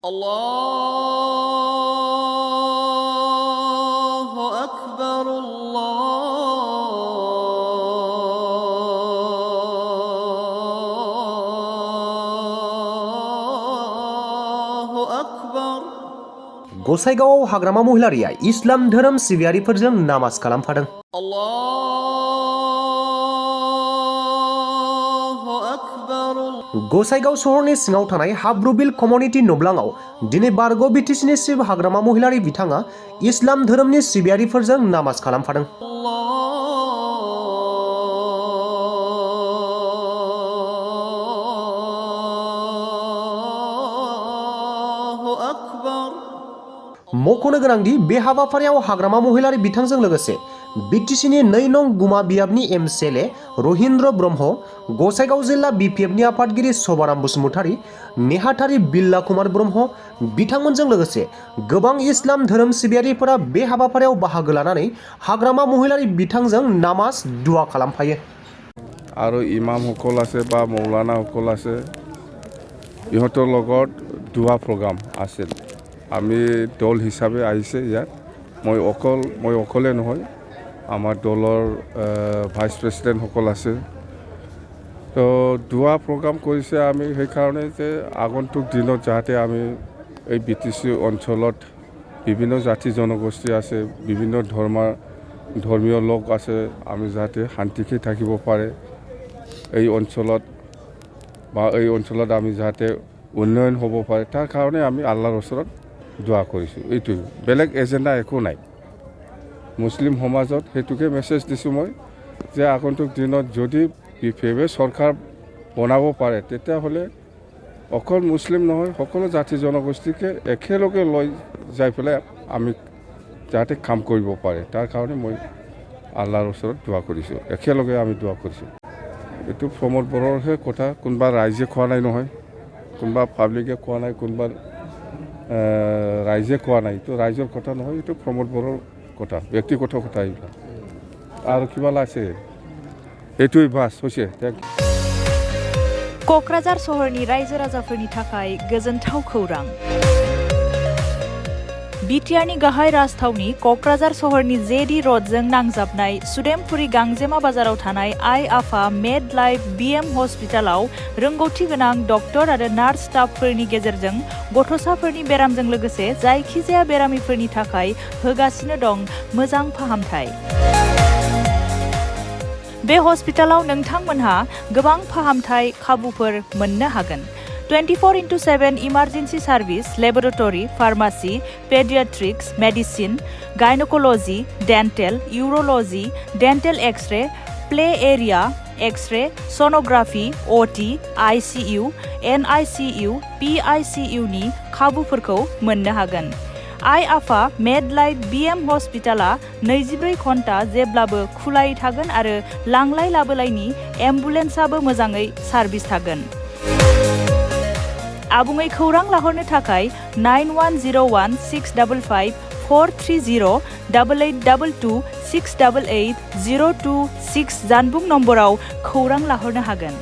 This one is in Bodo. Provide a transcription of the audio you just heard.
Allahu Akbar, Allahu Akbar. गसाइगावआव हाग्रामा महिलारिया इस्लाम धोरोम सिबियारिफोरजों नामाज खालामफादों। गसाइगाव सहरनि सिङाव थानाय हाब्रुबिल कम्युनिटि नब्लाङाव दिनै बारग' बिटिसिनि सिब हाग्रामा महिलारि बिथाङा इस्लाम धोरोमनि सिबियारिफोरजों नामाज खालामफादों। मख'नो गोनांदि बे हाबाफारियाव हाग्रामा महिलारि बिथांजों लोगोसे बिटिसिनि 2 नं गुमा बियाबनि एमसिएलए रहिन्द्र ब्रह्म, गसाइगाव जिल्ला बिपिएफनि आफादगिरि सभाराम बसुमतारी, नेहाथारि बिल्ला कुमार ब्रह्म बिथांमोनजों लोगोसे गोबां इस्लाम धोरोम सिबियारिफोरा बे हाबाफारियाव बाहागो लानानै हाग्रामा महिलारि बिथांजों नामाज दुआ खालामफायो। आरो इमाम সকল আছে বা মৌলানা সকল আছে, ইহঁতৰ লগত দুৱা প্ৰগ্ৰাম আছিল। আমি দল হিচাপে আহিছে ইয়াত। মই অকলে নহয়, আমাৰ দলৰ ভাইচ প্ৰেচিডেণ্ট সকল আছে। তো দুৱা প্ৰগ্ৰাম কৰিছে আমি সেইকাৰণে যে আগন্তুক দিনত যাতে আমি এই বিটিচি অঞ্চলত বিভিন্ন জাতি জনগোষ্ঠী আছে, বিভিন্ন ধৰ্মীয় লোক আছে, আমি যাতে শান্তিকে থাকিব পাৰে এই অঞ্চলত, বা এই অঞ্চলত আমি যাতে উন্নয়ন হ'ব পাৰে, তাৰ কাৰণে আমি আল্লাহৰ ওচৰত দোয়া কৰিছোঁ। এইটোৱে, বেলেগ এজেণ্ডা একো নাই। মুছলিম সমাজত সেইটোকে মেছেজ দিছোঁ মই, যে আগন্তুক দিনত যদি বিপিএফে চৰকাৰ বনাব পাৰে, তেতিয়াহ'লে অকল মুছলিম নহয়, সকলো জাতি জনগোষ্ঠীকে একেলগে লৈ যাই পেলাই আমি যাতে কাম কৰিব পাৰে, তাৰ কাৰণে মই আল্লাহৰ ওচৰত দোয়া কৰিছোঁ। একেলগে আমি দোয়া কৰিছোঁ। এইটো প্ৰমোদ বড়োৰহে কথা। কোনোবা ৰাইজে কোৱা নাই নহয়, কোনোবা পাব্লিকে কোৱা নাই, কোনোবা ৰাইজে কোৱা নাই। এইটো ৰাইজৰ কথা নহয়, এইটো প্ৰমোদ বড়োৰ কথা, ব্যক্তিগত কথা। এইবিলাক আৰু কিবা আছে, এইটোৱে বাছ হৈছে। क'क्राझार सहरनि रायजो राजाफोरनि थाखाय गोजोनथाव खौरां। बिटिआरनि गाहाय राजथावनि क'क्राझार सहरनि जेडी र'डजों नांजाबनाय सुदेमपुरी गांजेमा बाजाराव थानाय आइ आफा मेड लाइफ बिएम हस्पिटालाव रोंगौथि गोनां डक्टर आरो नार्स स्टाफफोरनि गेजेरजों गथ'साफोरनि बेरामजों लोगोसे जायखिजाया बेरामिफोरनि थाखाय होगासिनो दं मोजां फाहामथाय। बे हस्पिटालाव नोंथांमोनहा गोबां फाहामथाय खाबुफोर मोननो हागोन। 24/7 emergency service, laboratory, pharmacy, paediatrics, medicine, gynaecology, dental, urology, dental x-ray, play area, x-ray, sonography, OT, ICU, NICU, PICU नि खाबुफोरखौ मोननो हागोन। आइ आफा मेड लाइफ बिएम हस्पिटाला 24 घन्टा जेब्लाबो खुलायै थागोन आरो लांलाय लाबोलायनि एम्बुलेन्सआबो मोजाङै सार्भिस थागोन। आबुङै खौरां लाहरनो थाखाय 9101 655 430 8822 688 026 जानबुं नम्बराव खौरां लाहरनो हागोन।